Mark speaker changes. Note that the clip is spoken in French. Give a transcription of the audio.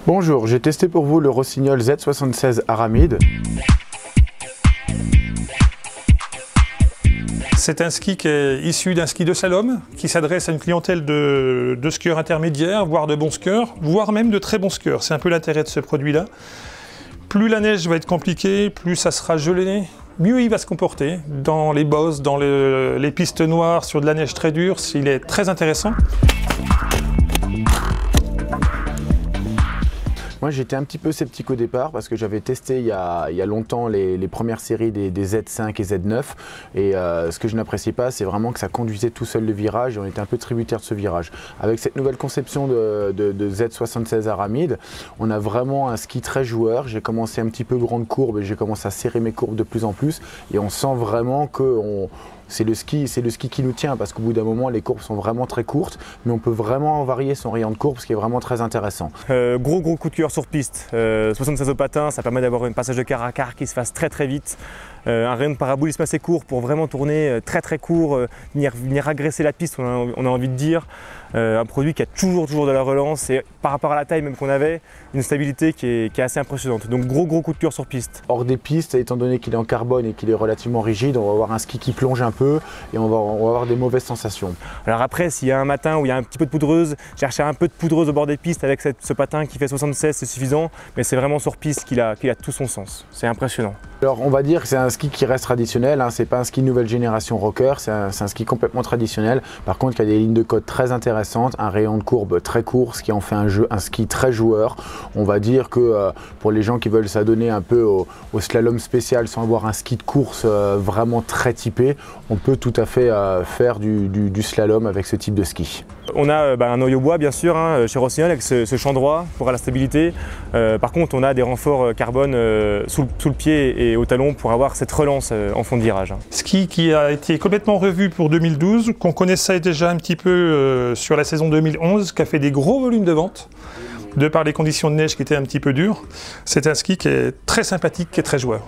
Speaker 1: Bonjour, j'ai testé pour vous le Rossignol Z76 Aramide.
Speaker 2: C'est un ski qui est issu d'un ski de slalom, qui s'adresse à une clientèle de skieurs intermédiaires, voire de bons skieurs, voire même de très bons skieurs. C'est un peu l'intérêt de ce produit-là. Plus la neige va être compliquée, plus ça sera gelé, mieux il va se comporter. Dans les bosses, dans les pistes noires, sur de la neige très dure, il est très intéressant.
Speaker 1: Moi j'étais un petit peu sceptique au départ parce que j'avais testé il y a longtemps les premières séries des Z5 et Z9 et ce que je n'appréciais pas c'est vraiment que ça conduisait tout seul le virage et on était un peu tributaire de ce virage. Avec cette nouvelle conception de Z76 Aramide, on a vraiment un ski très joueur. J'ai commencé un petit peu grande courbe et j'ai commencé à serrer mes courbes de plus en plus et on sent vraiment que c'est le ski qui nous tient parce qu'au bout d'un moment les courbes sont vraiment très courtes mais on peut vraiment varier son rayon de courbe, ce qui est vraiment très intéressant.
Speaker 3: Gros coup de cœur sur piste, 76 au patin, ça permet d'avoir un passage de quart à quart qui se fasse très vite. Un rayon de paraboulisme assez court pour vraiment tourner très court, venir agresser la piste, on a envie de dire. Un produit qui a toujours de la relance et par rapport à la taille même qu'on avait, une stabilité qui est assez impressionnante. Donc gros coup de cœur sur piste.
Speaker 1: Hors des pistes, étant donné qu'il est en carbone et qu'il est relativement rigide, on va avoir un ski qui plonge un peu et on va avoir des mauvaises sensations.
Speaker 3: Alors après, s'il y a un matin où il y a un petit peu de poudreuse, chercher un peu de poudreuse au bord des pistes avec ce patin qui fait 76, c'est suffisant, mais c'est vraiment sur piste qu'il a tout son sens. C'est impressionnant.
Speaker 1: Alors on va dire que c'est un ski qui reste traditionnel, hein. C'est pas un ski nouvelle génération rocker, c'est un ski complètement traditionnel. Par contre, il y a des lignes de côte très intéressantes, un rayon de courbe très court, ce qui en fait un ski très joueur. On va dire que pour les gens qui veulent s'adonner un peu au slalom spécial sans avoir un ski de course vraiment très typé, on peut tout à fait faire du slalom avec ce type de ski.
Speaker 3: On a un noyau bois bien sûr chez Rossignol avec ce champ droit pour la stabilité. Par contre on a des renforts carbone sous le pied et au talon pour avoir cette relance en fond de virage.
Speaker 2: Ski qui a été complètement revu pour 2012, qu'on connaissait déjà un petit peu sur la saison 2011, qui a fait des gros volumes de vente, de par les conditions de neige qui étaient un petit peu dures. C'est un ski qui est très sympathique, qui est très joueur.